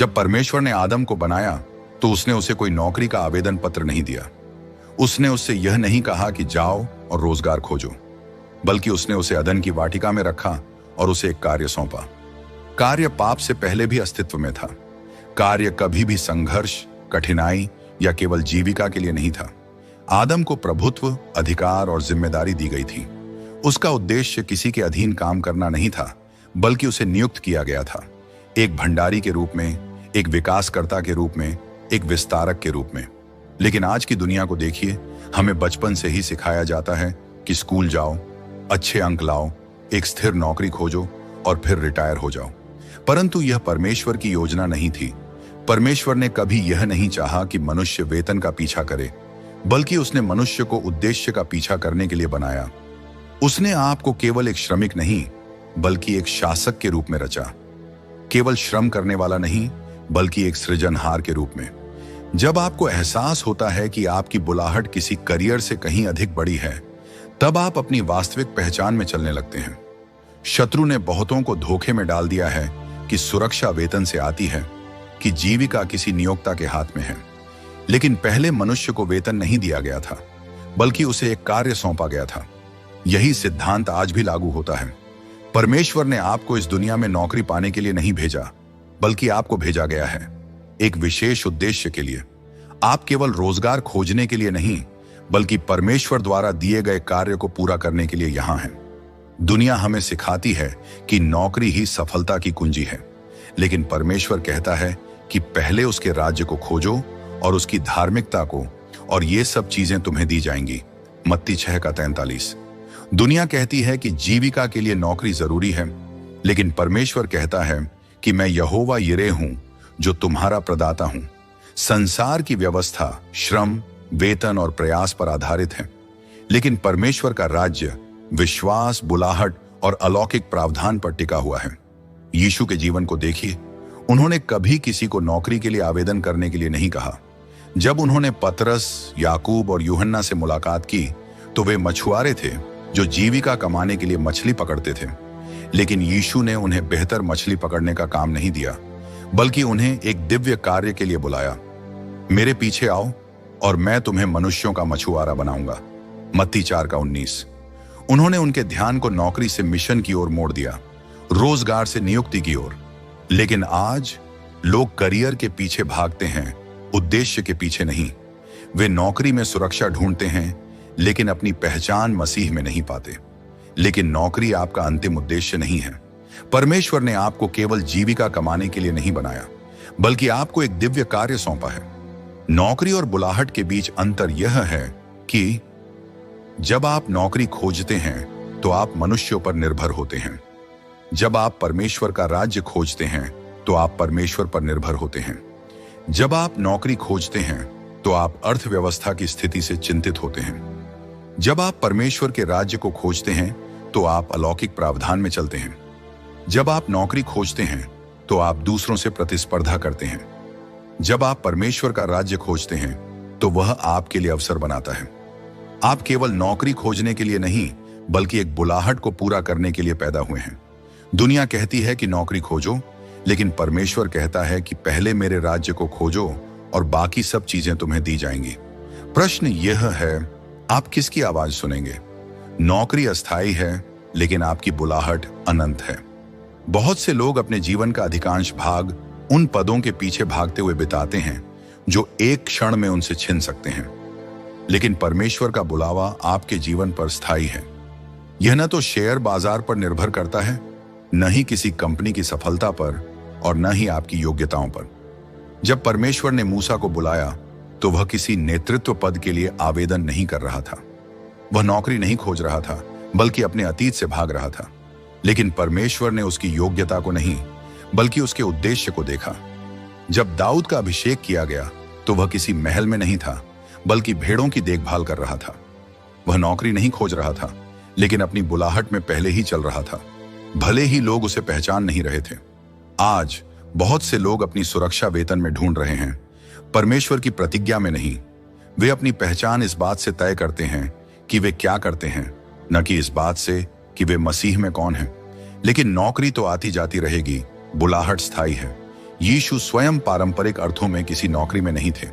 जब परमेश्वर ने आदम को बनाया तो उसने उसे कोई नौकरी का आवेदन पत्र नहीं दिया। उसने उससे यह नहीं कहा कि जाओ और रोजगार खोजो, बल्कि उसने उसे अदन की वाटिका में रखा और उसे एक कार्य सौंपा। कार्य पाप से पहले भी अस्तित्व में था। कार्य कभी भी संघर्ष, कठिनाई या केवल जीविका के लिए नहीं था। आदम को प्रभुत्व, अधिकार और जिम्मेदारी दी गई थी। उसका उद्देश्य किसी के अधीन काम करना नहीं था, बल्कि उसे नियुक्त किया गया था, एक भंडारी के रूप में, एक विकासकर्ता के रूप में, एक विस्तारक के रूप में। लेकिन आज की दुनिया को देखिए, हमें बचपन से ही सिखाया जाता है कि स्कूल जाओ, अच्छे अंक लाओ, एक स्थिर नौकरी खोजो और फिर रिटायर हो जाओ। परंतु यह परमेश्वर की योजना नहीं थी। परमेश्वर ने कभी यह नहीं चाहा कि मनुष्य वेतन का पीछा करे, बल्कि उसने मनुष्य को उद्देश्य का पीछा करने के लिए बनाया। उसने आपको केवल एक श्रमिक नहीं, बल्कि एक शासक के रूप में रचा। केवल श्रम करने वाला नहीं, बल्कि एक सृजनहार के रूप में। जब आपको एहसास होता है कि आपकी बुलाहट किसी करियर से कहीं अधिक बड़ी है, तब आप अपनी वास्तविक पहचान में चलने लगते हैं। शत्रु ने बहुतों को धोखे में डाल दिया है कि सुरक्षा वेतन से आती है, कि जीविका किसी नियोक्ता के हाथ में है। लेकिन पहले मनुष्य को वेतन नहीं दिया गया था, बल्कि उसे एक कार्य सौंपा गया था। यही सिद्धांत आज भी लागू होता है। परमेश्वर ने आपको इस दुनिया में नौकरी पाने के लिए नहीं भेजा, बल्कि आपको भेजा गया है एक विशेष उद्देश्य के लिए। आप केवल रोजगार खोजने के लिए नहीं, बल्कि परमेश्वर द्वारा दिए गए कार्य को पूरा करने के लिए यहां हैं। दुनिया हमें सिखाती है कि नौकरी ही सफलता की कुंजी है, लेकिन परमेश्वर कहता है कि पहले उसके राज्य को खोजो और उसकी धार्मिकता को, और ये सब चीजें तुम्हें दी जाएंगी। मत्ती 6:43। दुनिया कहती है कि जीविका के लिए नौकरी जरूरी है, लेकिन परमेश्वर कहता है कि मैं यहोवा यिरे हूं, जो तुम्हारा प्रदाता हूं। संसार की व्यवस्था श्रम, वेतन और प्रयास पर आधारित है, लेकिन परमेश्वर का राज्य विश्वास, बुलाहट और अलौकिक प्रावधान पर टिका हुआ है। यीशु के जीवन को देखिए, उन्होंने कभी किसी को नौकरी के लिए आवेदन करने के लिए नहीं कहा। जब उन्होंने पतरस, याकूब और यूहन्ना से मुलाकात की, तो वे मछुआरे थे जो जीविका कमाने के लिए मछली पकड़ते थे। लेकिन यीशु ने उन्हें बेहतर मछली पकड़ने का काम नहीं दिया, बल्कि उन्हें एक दिव्य कार्य के लिए बुलाया। मेरे पीछे आओ और मैं तुम्हें मनुष्यों का मछुआरा बनाऊंगा। मत्ती 4:19। उन्होंने उनके ध्यान को नौकरी से मिशन की ओर मोड़ दिया, रोजगार से नियुक्ति की ओर। लेकिन आज लोग करियर के पीछे भागते हैं, उद्देश्य के पीछे नहीं। वे नौकरी में सुरक्षा ढूंढते हैं, लेकिन अपनी पहचान मसीह में नहीं पाते। लेकिन नौकरी आपका अंतिम उद्देश्य नहीं है। परमेश्वर ने आपको केवल जीविका कमाने के लिए नहीं बनाया, बल्कि आपको एक दिव्य कार्य सौंपा है। नौकरी और बुलाहट के बीच अंतर यह है कि जब आप नौकरी खोजते हैं तो आप मनुष्यों पर निर्भर होते हैं। जब आप परमेश्वर का राज्य खोजते हैं तो आप परमेश्वर पर निर्भर होते हैं। जब आप नौकरी खोजते हैं तो आप अर्थव्यवस्था की स्थिति से चिंतित होते हैं। जब आप परमेश्वर के राज्य को खोजते हैं तो आप अलौकिक प्रावधान में चलते हैं। जब आप नौकरी खोजते हैं तो आप दूसरों से प्रतिस्पर्धा करते हैं। जब आप परमेश्वर का राज्य खोजते हैं तो वह आपके लिए अवसर बनाता है। आप केवल नौकरी खोजने के लिए नहीं, बल्कि एक बुलाहट को पूरा करने के लिए पैदा हुए हैं। दुनिया कहती है कि नौकरी खोजो, लेकिन परमेश्वर कहता है कि पहले मेरे राज्य को खोजो और बाकी सब चीजें तुम्हें दी जाएंगी। प्रश्न यह है, आप किसकी आवाज सुनेंगे? नौकरी अस्थायी है, लेकिन आपकी बुलाहट अनंत है। बहुत से लोग अपने जीवन का अधिकांश भाग उन पदों के पीछे भागते हुए बिताते हैं जो एक क्षण में उनसे छिन सकते हैं। लेकिन परमेश्वर का बुलावा आपके जीवन पर स्थायी है। यह न तो शेयर बाजार पर निर्भर करता है, न ही किसी कंपनी की सफलता पर, और न ही आपकी योग्यताओं पर। जब परमेश्वर ने मूसा को बुलाया तो वह किसी नेतृत्व पद के लिए आवेदन नहीं कर रहा था। वह नौकरी नहीं खोज रहा था, बल्कि अपने अतीत से भाग रहा था। लेकिन परमेश्वर ने उसकी योग्यता को नहीं, बल्कि उसके उद्देश्य को देखा। जब दाऊद का अभिषेक किया गया तो वह किसी महल में नहीं था, बल्कि भेड़ों की देखभाल कर रहा था। वह नौकरी नहीं खोज रहा था, लेकिन अपनी बुलाहट में पहले ही चल रहा था, भले ही लोग उसे पहचान नहीं रहे थे। आज बहुत से लोग अपनी सुरक्षा वेतन में ढूंढ रहे हैं, परमेश्वर की प्रतिज्ञा में नहीं। वे अपनी पहचान इस बात से तय करते हैं कि वे क्या करते हैं, न कि इस बात से कि वे मसीह में कौन हैं। लेकिन नौकरी तो आती जाती रहेगी, बुलाहट स्थायी है। यीशु स्वयं पारंपरिक अर्थों में किसी नौकरी में नहीं थे।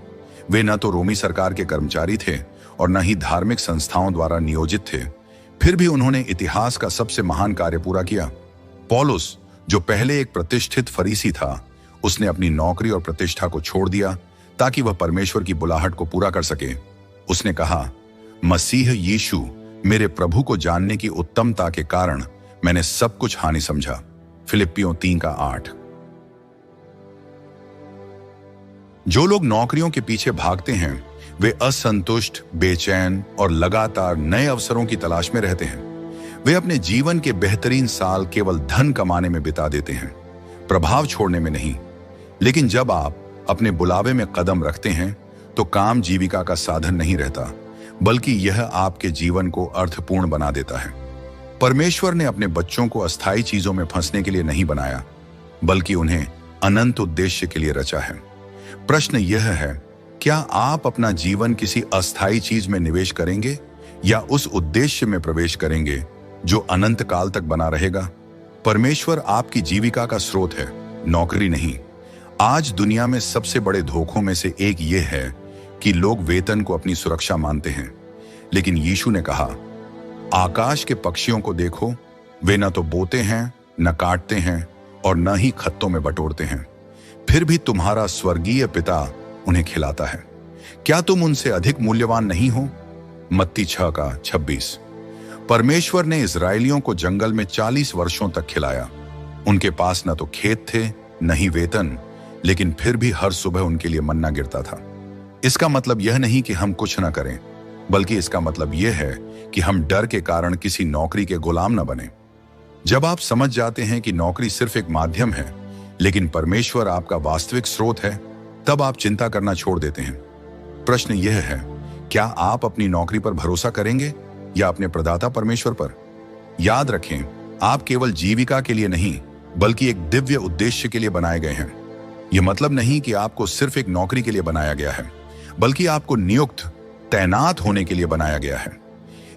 वे न तो रोमी सरकार के कर्मचारी थे और न ही धार्मिक संस्थाओं द्वारा नियोजित थे। फिर भी उन्होंने इतिहास का सबसे महान कार्य पूरा किया। पौलुस, जो पहले एक प्रतिष्ठित फरीसी था, उसने अपनी नौकरी और प्रतिष्ठा को छोड़ दिया ताकि वह परमेश्वर की बुलाहट को पूरा कर सके। उसने कहा, मसीह यीशु मेरे प्रभु को जानने की उत्तमता के कारण मैंने सब कुछ हानि समझा। फिलिप्पियों 3:8। जो लोग नौकरियों के पीछे भागते हैं वे असंतुष्ट, बेचैन और लगातार नए अवसरों की तलाश में रहते हैं। वे अपने जीवन के बेहतरीन साल केवल धन कमाने में बिता देते हैं, प्रभाव छोड़ने में नहीं। लेकिन जब आप अपने बुलावे में कदम रखते हैं तो काम जीविका का साधन नहीं रहता, बल्कि यह आपके जीवन को अर्थपूर्ण बना देता है। परमेश्वर ने अपने बच्चों को अस्थायी चीजों में फंसने के लिए नहीं बनाया, बल्कि उन्हें अनंत उद्देश्य के लिए रचा है। प्रश्न यह है, क्या आप अपना जीवन किसी अस्थायी चीज में निवेश करेंगे या उस उद्देश्य में प्रवेश करेंगे जो अनंत काल तक बना रहेगा? परमेश्वर आपकी जीविका का स्रोत है, नौकरी नहीं। आज दुनिया में सबसे बड़े धोखों में से एक यह है कि लोग वेतन को अपनी सुरक्षा मानते हैं। लेकिन यीशु ने कहा, आकाश के पक्षियों को देखो, वे न तो बोते हैं, न काटते हैं और न ही खत्तों में बटोरते हैं, फिर भी तुम्हारा स्वर्गीय पिता उन्हें खिलाता है। क्या तुम उनसे अधिक मूल्यवान नहीं हो? मत्ती 6:26। परमेश्वर ने इजरायलियों को जंगल में 40 वर्षों तक खिलाया। उनके पास न तो खेत थे न ही वेतन, लेकिन फिर भी हर सुबह उनके लिए मन्ना गिरता था। इसका मतलब यह नहीं कि हम कुछ न करें, बल्कि इसका मतलब यह है कि हम डर के कारण किसी नौकरी के गुलाम न बने। जब आप समझ जाते हैं कि नौकरी सिर्फ एक माध्यम है लेकिन परमेश्वर आपका वास्तविक स्रोत है, तब आप चिंता करना छोड़ देते हैं। प्रश्न यह है, क्या आप अपनी नौकरी पर भरोसा करेंगे या अपने प्रदाता परमेश्वर पर? याद रखें, आप केवल जीविका के लिए नहीं बल्कि एक दिव्य उद्देश्य के लिए बनाए गए हैं। यह मतलब नहीं कि आपको सिर्फ एक नौकरी के लिए बनाया गया है, बल्कि आपको नियुक्त, तैनात होने के लिए बनाया गया है।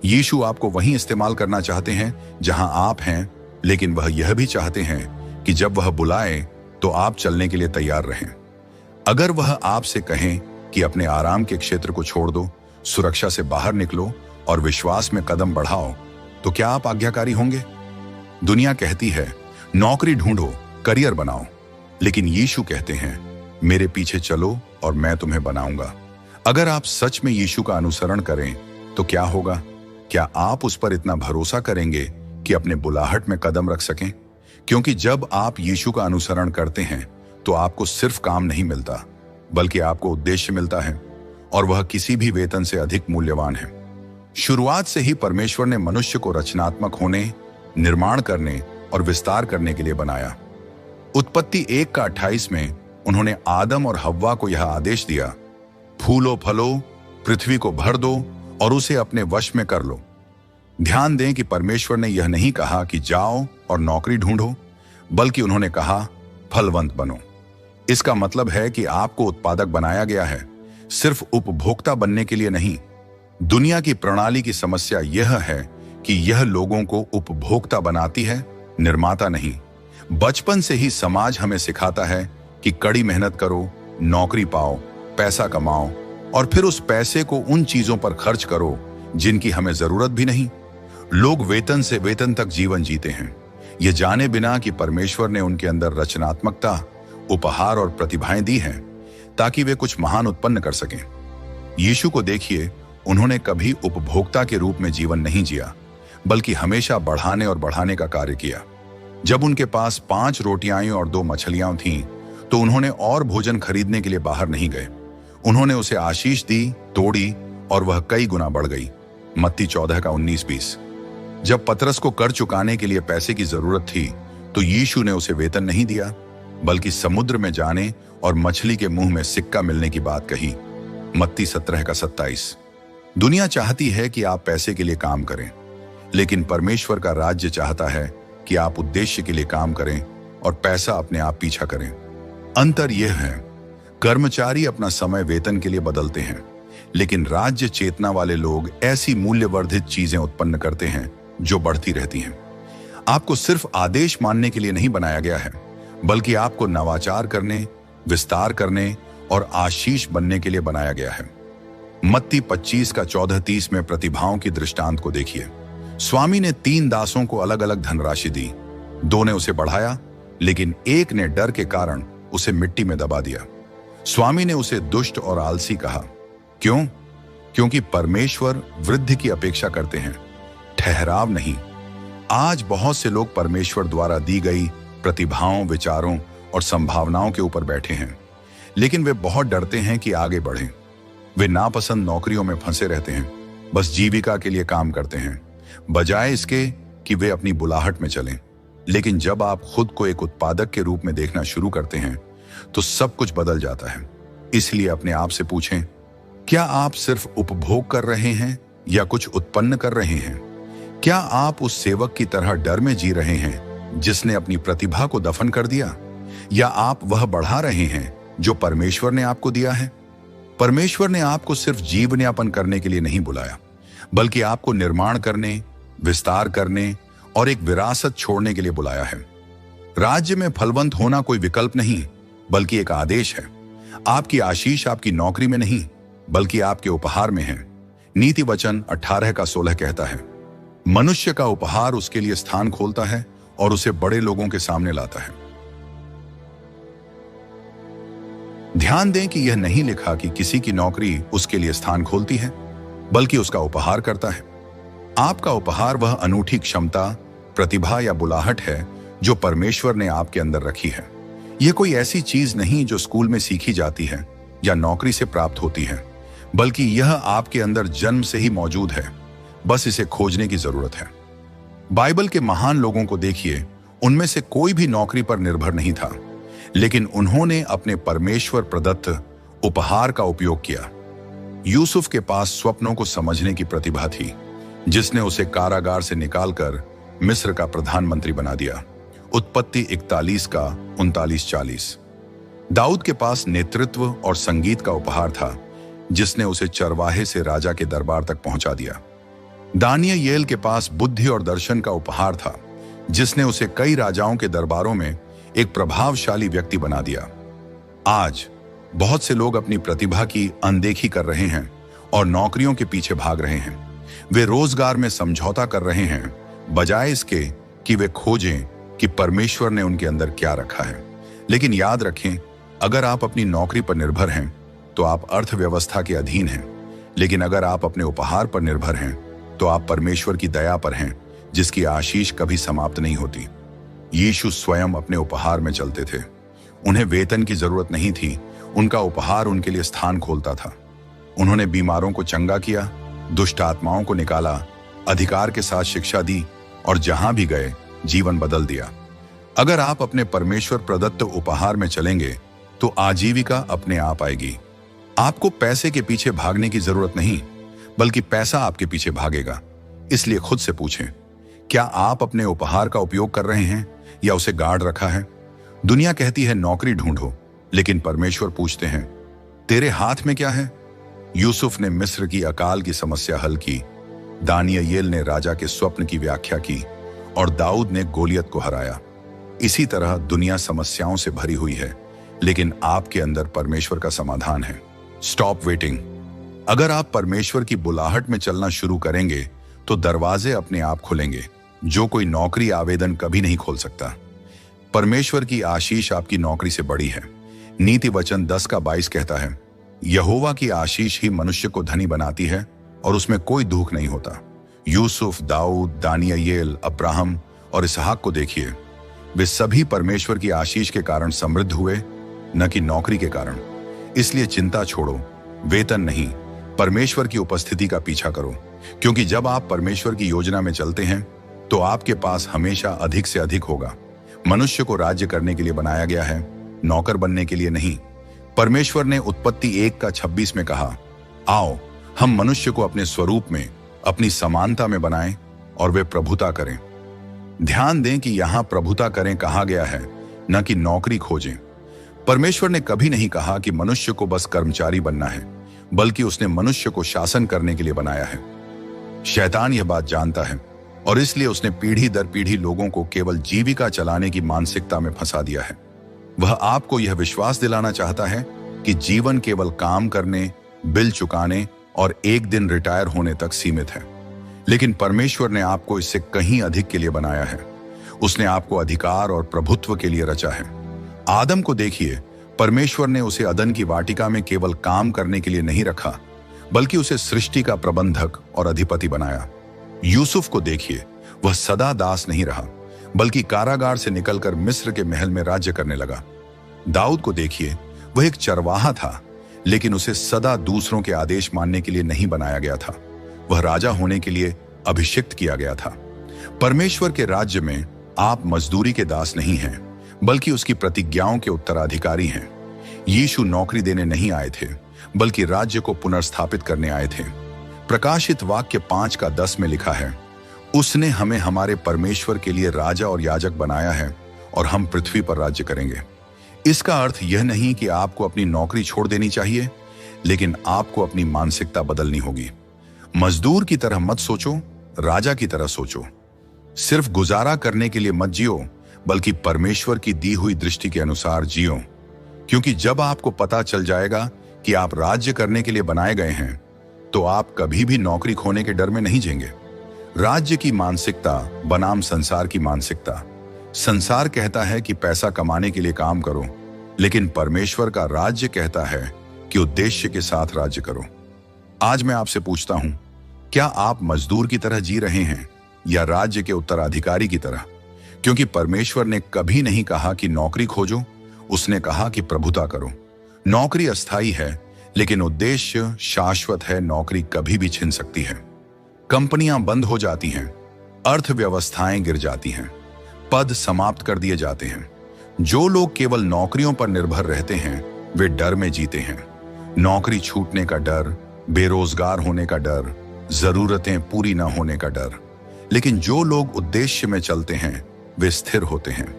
यीशु आपको वहीं इस्तेमाल करना चाहते हैं जहां आप हैं, लेकिन वह यह भी चाहते हैं कि जब वह बुलाए तो आप चलने के लिए तैयार रहें। अगर वह आपसे कहें कि अपने आराम के क्षेत्र को छोड़ दो, सुरक्षा से बाहर निकलो और विश्वास में कदम बढ़ाओ, तो क्या आप आज्ञाकारी होंगे? दुनिया कहती है, नौकरी ढूंढो, करियर बनाओ, लेकिन यीशु कहते हैं, मेरे पीछे चलो और मैं तुम्हें बनाऊंगा। अगर आप सच में यीशु का अनुसरण करें तो क्या होगा? क्या आप उस पर इतना भरोसा करेंगे कि अपने बुलाहट में कदम रख सकें? क्योंकि जब आप यीशु का अनुसरण करते हैं तो आपको सिर्फ काम नहीं मिलता, बल्कि आपको उद्देश्य मिलता है, और वह किसी भी वेतन से अधिक मूल्यवान है। शुरुआत से ही परमेश्वर ने मनुष्य को रचनात्मक होने, निर्माण करने और विस्तार करने के लिए बनाया। उत्पत्ति 1:28 में उन्होंने आदम और हव्वा को यह आदेश दिया, फूलो फलो, पृथ्वी को भर दो और उसे अपने वश में कर लो। ध्यान दें कि परमेश्वर ने यह नहीं कहा कि जाओ और नौकरी ढूंढो, बल्कि उन्होंने कहा फलवंत बनो। इसका मतलब है कि आपको उत्पादक बनाया गया है, सिर्फ उपभोक्ता बनने के लिए नहीं। दुनिया की प्रणाली की समस्या यह है कि यह लोगों को उपभोक्ता बनाती है, निर्माता नहीं। बचपन से ही समाज हमें सिखाता है कि कड़ी मेहनत करो, नौकरी पाओ, पैसा कमाओ और फिर उस पैसे को उन चीजों पर खर्च करो जिनकी हमें जरूरत भी नहीं। लोग वेतन से वेतन तक जीवन जीते हैं, ये जाने बिना कि परमेश्वर ने उनके अंदर रचनात्मकता, उपहार और प्रतिभाएं दी हैं ताकि वे कुछ महान उत्पन्न कर सकें। यीशु को देखिए, उन्होंने कभी उपभोक्ता के रूप में जीवन नहीं जिया, बल्कि हमेशा बढ़ाने और बढ़ाने का कार्य किया। जब उनके पास 5 रोटियां और 2 मछलियां थीं, तो उन्होंने और भोजन खरीदने के लिए बाहर नहीं गए। उन्होंने उसे आशीष दी, तोड़ी और वह कई गुना बढ़ गई। मत्ती 14:19-20। जब पतरस को कर चुकाने के लिए पैसे की जरूरत थी, तो यीशु ने उसे वेतन नहीं दिया, बल्कि समुद्र में जाने और मछली के मुंह में सिक्का मिलने की बात कही। मत्ती 17:27। दुनिया चाहती है कि आप पैसे के लिए काम करें, लेकिन परमेश्वर का राज्य चाहता है कि आप उद्देश्य के लिए काम करें और पैसा अपने आप पीछा करें। अंतर यह है, कर्मचारी अपना समय वेतन के लिए बदलते हैं, लेकिन राज्य चेतना वाले लोग ऐसी मूल्यवर्धित चीजें उत्पन्न करते हैं जो बढ़ती रहती हैं। आपको सिर्फ आदेश मानने के लिए नहीं बनाया गया है, बल्कि आपको नवाचार करने, विस्तार करने और आशीष बनने के लिए बनाया गया है। मत्ती 25 का 14-30 में प्रतिभाओं की दृष्टांत को देखिए। स्वामी ने 3 दासों को अलग अलग धनराशि दी। 2 ने उसे बढ़ाया, लेकिन एक ने डर के कारण उसे मिट्टी में दबा दिया। स्वामी ने उसे दुष्ट और आलसी कहा। क्यों? क्योंकि परमेश्वर वृद्धि की अपेक्षा करते हैं, ठहराव नहीं। आज बहुत से लोग परमेश्वर द्वारा दी गई प्रतिभाओं, विचारों और संभावनाओं के ऊपर बैठे हैं, लेकिन वे बहुत डरते हैं कि आगे बढ़ें। वे नापसंद नौकरियों में फंसे रहते हैं, बस जीविका के लिए काम करते हैं, बजाय इसके कि वे अपनी बुलाहट में चलें। लेकिन जब आप खुद को एक उत्पादक के रूप में देखना शुरू करते हैं, तो सब कुछ बदल जाता है। इसलिए अपने आप से पूछें, क्या आप सिर्फ उपभोग कर रहे हैं या कुछ उत्पन्न कर रहे हैं? क्या आप उस सेवक की तरह डर में जी रहे हैं जिसने अपनी प्रतिभा को दफन कर दिया, या आप वह बढ़ा रहे हैं जो परमेश्वर ने आपको दिया है? परमेश्वर ने आपको सिर्फ जीवन यापन करने के लिए नहीं बुलाया, बल्कि आपको निर्माण करने, विस्तार करने और एक विरासत छोड़ने के लिए बुलाया है। राज्य में फलवंत होना कोई विकल्प नहीं, बल्कि एक आदेश है। आपकी आशीष आपकी नौकरी में नहीं, बल्कि आपके उपहार में है। नीति वचन 18 का 16 कहता है, मनुष्य का उपहार उसके लिए स्थान खोलता है और उसे बड़े लोगों के सामने लाता है। ध्यान दें कि यह नहीं लिखा कि किसी की नौकरी उसके लिए स्थान खोलती है, बल्कि उसका उपहार करता है। आपका उपहार वह अनूठी क्षमता, प्रतिभा या बुलाहट है जो परमेश्वर ने आपके अंदर रखी है। यह कोई ऐसी चीज नहीं जो स्कूल में सीखी जाती है या नौकरी से प्राप्त होती है, बल्कि यह आपके अंदर जन्म से ही मौजूद है, बस इसे खोजने की जरूरत है। बाइबल के महान लोगों को देखिए, उनमें से कोई भी नौकरी पर निर्भर नहीं था, लेकिन उन्होंने अपने परमेश्वर प्रदत्त उपहार का उपयोग किया। यूसुफ के पास स्वप्नों को समझने की प्रतिभा थी, जिसने उसे कारागार से निकालकर मिस्र का प्रधानमंत्री बना दिया। उत्पत्ति 41 का 39-40। दाऊद के पास नेतृत्व और संगीत का उपहार था, जिसने उसे चरवाहे से राजा के दरबार तक पहुंचा दिया। दानियेल के पास बुद्धि और दर्शन का उपहार था, जिसने उसे कई राजाओं के दरबारों में एक प्रभावशाली व्यक्ति बना दिया। आज बहुत से लोग अपनी प्रतिभा की अनदेखी कर रहे हैं और नौकरियों के पीछे भाग रहे हैं। वे रोजगार में समझौता कर रहे हैं, बजाय इसके कि वे खोजें कि परमेश्वर ने उनके अंदर क्या रखा है। लेकिन याद रखें, अगर आप अपनी नौकरी पर निर्भर हैं, तो आप अर्थव्यवस्था के अधीन हैं। लेकिन अगर आप अपने उपहार पर निर्भर हैं, तो आप परमेश्वर की दया पर हैं, जिसकी आशीष कभी समाप्त नहीं होती। यीशु स्वयं अपने उपहार में चलते थे। उन्हें वेतन की जरूरत नहीं थी, उनका उपहार उनके लिए स्थान खोलता था। उन्होंने बीमारों को चंगा किया, दुष्ट आत्माओं को निकाला, अधिकार के साथ शिक्षा दी और जहां भी गए जीवन बदल दिया। अगर आप अपने परमेश्वर प्रदत्त उपहार में चलेंगे, तो आजीविका अपने आप आएगी। आपको पैसे के पीछे भागने की जरूरत नहीं, बल्कि पैसा आपके पीछे भागेगा। इसलिए खुद से पूछें, क्या आप अपने उपहार का उपयोग कर रहे हैं या उसे गाड़ रखा है? दुनिया कहती है नौकरी ढूंढो, लेकिन परमेश्वर पूछते हैं, तेरे हाथ में क्या है? यूसुफ ने मिस्र की अकाल की समस्या हल की, दानियेल ने राजा के स्वप्न की व्याख्या की और दाऊद ने गोलियत को हराया। इसी तरह दुनिया समस्याओं से भरी हुई है, लेकिन आपके अंदर परमेश्वर का समाधान है। Stop waiting. अगर आप परमेश्वर की बुलाहट में चलना शुरू करेंगे, तो दरवाजे अपने आप खुलेंगे, जो कोई नौकरी आवेदन कभी नहीं खोल सकता। परमेश्वर की आशीष आपकी नौकरी से बड़ी है। नीति वचन 10 का 22 कहता है, यहोवा की आशीष ही मनुष्य को धनी बनाती है और उसमें कोई दुख नहीं होता। यूसुफ, दाऊद, दानियेल, अब्राहम और इसहाक को देखिए, वे सभी परमेश्वर की आशीष के कारण समृद्ध हुए, न कि नौकरी के कारण। इसलिए चिंता छोड़ो, वेतन नहीं, परमेश्वर की उपस्थिति का पीछा करो, क्योंकि जब आप परमेश्वर की योजना में चलते हैं, तो आपके पास हमेशा अधिक से अधिक होगा। मनुष्य को राज्य करने के लिए बनाया गया है, नौकर बनने के लिए नहीं। परमेश्वर ने उत्पत्ति 1 का 26 में कहा, आओ हम मनुष्य को अपने स्वरूप में, अपनी समानता में बनाएं और वे प्रभुता करें। ध्यान दें कि यहां प्रभुता करें कहा गया है, न कि नौकरी खोजें। परमेश्वर ने कभी नहीं कहा कि मनुष्य को बस कर्मचारी बनना है, बल्कि उसने मनुष्य को शासन करने के लिए बनाया है। शैतान यह बात जानता है और इसलिए उसने पीढ़ी दर पीढ़ी लोगों को केवल जीविका चलाने की मानसिकता में फंसा दिया है। वह आपको यह विश्वास दिलाना चाहता है कि जीवन केवल काम करने, बिल चुकाने और एक दिन रिटायर होने तक सीमित है। लेकिन परमेश्वर ने आपको इससे कहीं अधिक के लिए बनाया है। उसने आपको अधिकार और प्रभुत्व के लिए रचा है। आदम को देखिए, परमेश्वर ने उसे अदन की वाटिका में केवल काम करने के लिए नहीं रखा, बल्कि उसे सृष्टि का प्रबंधक और अधिपति बनाया। यूसुफ को देखिए, वह सदा दास नहीं रहा, बल्कि कारागार से निकलकर मिस्र के महल में राज्य करने लगा। दाऊद को देखिए, वह एक चरवाहा था, लेकिन उसे सदा दूसरों के आदेश मानने के लिए नहीं बनाया गया था। वह राजा होने के लिए अभिषिक्त किया गया था। परमेश्वर के राज्य में आप मजदूरी के दास नहीं हैं, बल्कि उसकी प्रतिज्ञाओं के उत्तराधिकारी हैं। यीशु नौकरी देने नहीं आए थे, बल्कि राज्य को पुनर्स्थापित करने आए थे। प्रकाशित वाक्य 5:10 में लिखा है, उसने हमें हमारे परमेश्वर के लिए राजा और याजक बनाया है और हम पृथ्वी पर राज्य करेंगे। इसका अर्थ यह नहीं कि आपको अपनी नौकरी छोड़ देनी चाहिए, लेकिन आपको अपनी मानसिकता बदलनी होगी। मजदूर की तरह मत सोचो, राजा की तरह सोचो। सिर्फ गुजारा करने के लिए मत जियो, बल्कि परमेश्वर की दी हुई दृष्टि के अनुसार जियो। क्योंकि जब आपको पता चल जाएगा कि आप राज्य करने के लिए बनाए गए हैं, तो आप कभी भी नौकरी खोने के डर में नहीं जिएंगे। राज्य की मानसिकता बनाम संसार की मानसिकता। संसार कहता है कि पैसा कमाने के लिए काम करो, लेकिन परमेश्वर का राज्य कहता है कि उद्देश्य के साथ राज्य करो। आज मैं आपसे पूछता हूं, क्या आप मजदूर की तरह जी रहे हैं या राज्य के उत्तराधिकारी की तरह? क्योंकि परमेश्वर ने कभी नहीं कहा कि नौकरी खोजो, उसने कहा कि प्रभुता करो। नौकरी अस्थायी है, लेकिन उद्देश्य शाश्वत है। नौकरी कभी भी छिन सकती है। कंपनियां बंद हो जाती हैं, अर्थव्यवस्थाएं गिर जाती हैं, पद समाप्त कर दिए जाते हैं। जो लोग केवल नौकरियों पर निर्भर रहते हैं, वे डर में जीते हैं। नौकरी छूटने का डर, बेरोजगार होने का डर, जरूरतें पूरी न होने का डर। लेकिन जो लोग उद्देश्य में चलते हैं, वे स्थिर होते हैं।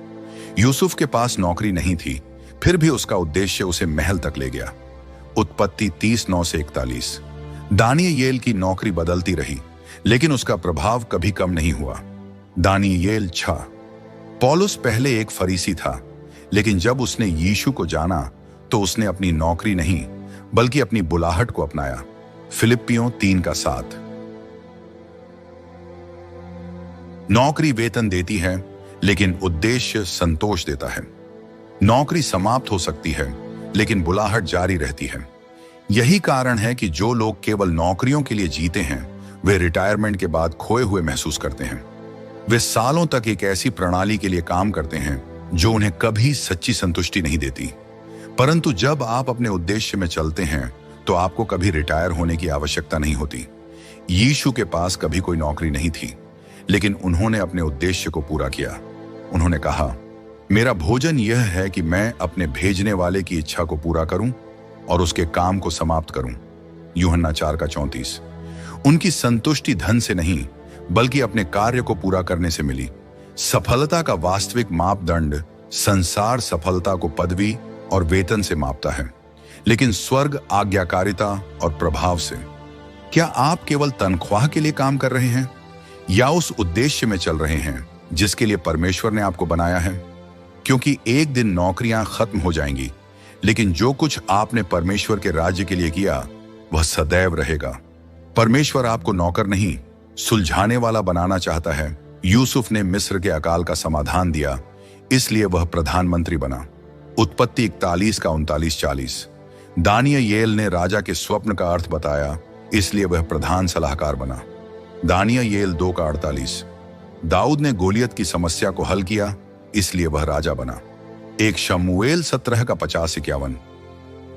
यूसुफ के पास नौकरी नहीं थी, फिर भी उसका उद्देश्य उसे महल तक ले गया। उत्पत्ति 30:9-41। दानियेल की नौकरी बदलती रही, लेकिन उसका प्रभाव कभी कम नहीं हुआ। दानियेल 6। पौलुस पहले एक फरीसी था, लेकिन जब उसने यीशु को जाना तो उसने अपनी नौकरी नहीं, बल्कि अपनी बुलाहट को अपनाया। फिलिप्पियों 3:7। नौकरी वेतन देती है, लेकिन उद्देश्य संतोष देता है। नौकरी समाप्त हो सकती है, लेकिन बुलाहट जारी रहती है। यही कारण है कि जो लोग केवल नौकरियों के लिए जीते हैं, वे रिटायरमेंट के बाद खोए हुए महसूस करते हैं। वे सालों तक एक ऐसी प्रणाली के लिए काम करते हैं जो उन्हें कभी सच्ची संतुष्टि नहीं देती। परंतु जब आप अपने उद्देश्य में चलते हैं, तो आपको कभी रिटायर होने की आवश्यकता नहीं होती। यीशु के पास कभी कोई नौकरी नहीं थी, लेकिन उन्होंने अपने उद्देश्य को पूरा किया। उन्होंने कहा, मेरा भोजन यह है कि मैं अपने भेजने वाले की इच्छा को पूरा करूं और उसके काम को समाप्त करूं। यूहन्ना 4:34। उनकी संतुष्टि धन से नहीं, बल्कि अपने कार्य को पूरा करने से मिली। सफलता का वास्तविक मापदंड संसार सफलता को पदवी और वेतन से मापता है, लेकिन स्वर्ग आज्ञाकारिता और प्रभाव से। क्या आप केवल तनख्वाह के लिए काम कर रहे हैं, या उस उद्देश्य में चल रहे हैं जिसके लिए परमेश्वर ने आपको बनाया है? क्योंकि एक दिन नौकरियां खत्म हो जाएंगी, लेकिन जो कुछ आपने परमेश्वर के राज्य के लिए किया, वह सदैव रहेगा। परमेश्वर आपको नौकर नहीं, सुलझाने वाला बनाना चाहता है। यूसुफ ने मिस्र के अकाल का समाधान दिया, इसलिए वह प्रधानमंत्री बना। उत्पत्ति 41:39-40। दानियेल ने राजा के स्वप्न का अर्थ बताया, इसलिए वह प्रधान सलाहकार बना। दानियेल 2:48। दाऊद ने गोलियत की समस्या को हल किया, इसलिए वह राजा बना। 1 शमूएल 17:50-51।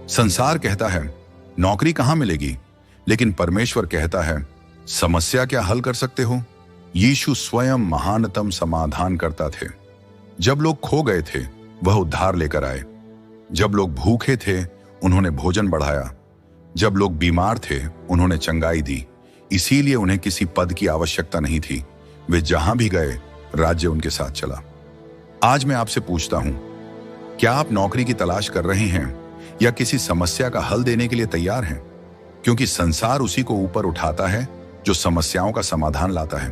संसार कहता है, नौकरी कहां मिलेगी, लेकिन परमेश्वर कहता है, समस्या क्या हल कर सकते हो? यीशु स्वयं महानतम समाधान करता थे। जब लोग खो गए थे, वह उद्धार लेकर आए। जब लोग भूखे थे, उन्होंने भोजन बढ़ाया। जब लोग बीमार थे, उन्होंने चंगाई दी। इसीलिए उन्हें किसी पद की आवश्यकता नहीं थी। वे जहां भी गए, राज्य उनके साथ चला। आज मैं आपसे पूछता हूं, क्या आप नौकरी की तलाश कर रहे हैं या किसी समस्या का हल देने के लिए तैयार हैं? क्योंकि संसार उसी को ऊपर उठाता है जो समस्याओं का समाधान लाता है।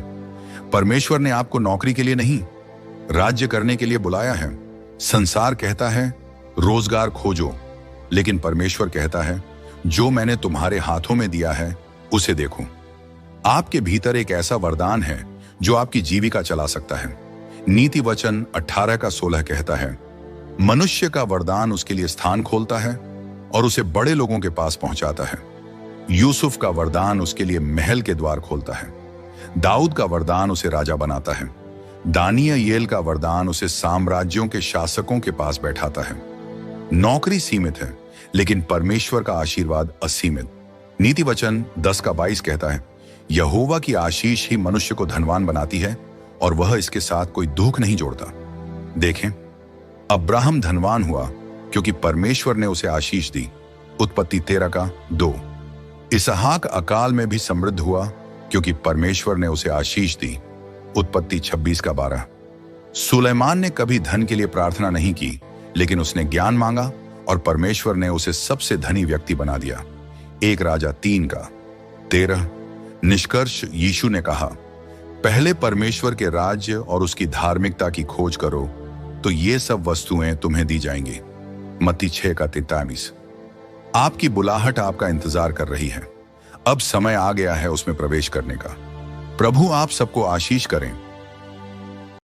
परमेश्वर ने आपको नौकरी के लिए नहीं, राज्य करने के लिए बुलाया है। संसार कहता है रोजगार खोजो, लेकिन परमेश्वर कहता है जो मैंने तुम्हारे हाथों में दिया है उसे देखो। आपके भीतर एक ऐसा वरदान है जो आपकी जीविका चला सकता है। नीति वचन 18:16 कहता है, मनुष्य का वरदान उसके लिए स्थान खोलता है और उसे बड़े लोगों के पास पहुंचाता है। यूसुफ का वरदान उसके लिए महल के द्वार खोलता है। दाऊद का वरदान उसे राजा बनाता है। दानियेल का वरदान उसे साम्राज्यों के शासकों के पास बैठाता है। नौकरी सीमित है, लेकिन परमेश्वर का आशीर्वाद असीमित। नीति वचन 10:22 कहता है, यहोवा की आशीष ही मनुष्य को धनवान बनाती है और वह इसके साथ कोई दुख नहीं जोड़ता। देखें, अब्राहम धनवान हुआ क्योंकि परमेश्वर ने उसे आशीष दी। उत्पत्ति 13:2। इसहाक अकाल में भी समृद्ध हुआ क्योंकि परमेश्वर ने उसे आशीष दी। उत्पत्ति 26:12। सुलेमान ने कभी धन के लिए प्रार्थना नहीं की, लेकिन उसने ज्ञान मांगा और परमेश्वर ने उसे सबसे धनी व्यक्ति बना दिया। 1 राजा 3:13। निष्कर्ष, यीशु ने कहा, पहले परमेश्वर के राज्य और उसकी धार्मिकता की खोज करो तो ये सब वस्तुएं तुम्हें दी जाएंगी। मत्ती 6:43। आपकी बुलाहट आपका इंतजार कर रही है। अब समय आ गया है उसमें प्रवेश करने का। प्रभु आप सबको आशीष करें।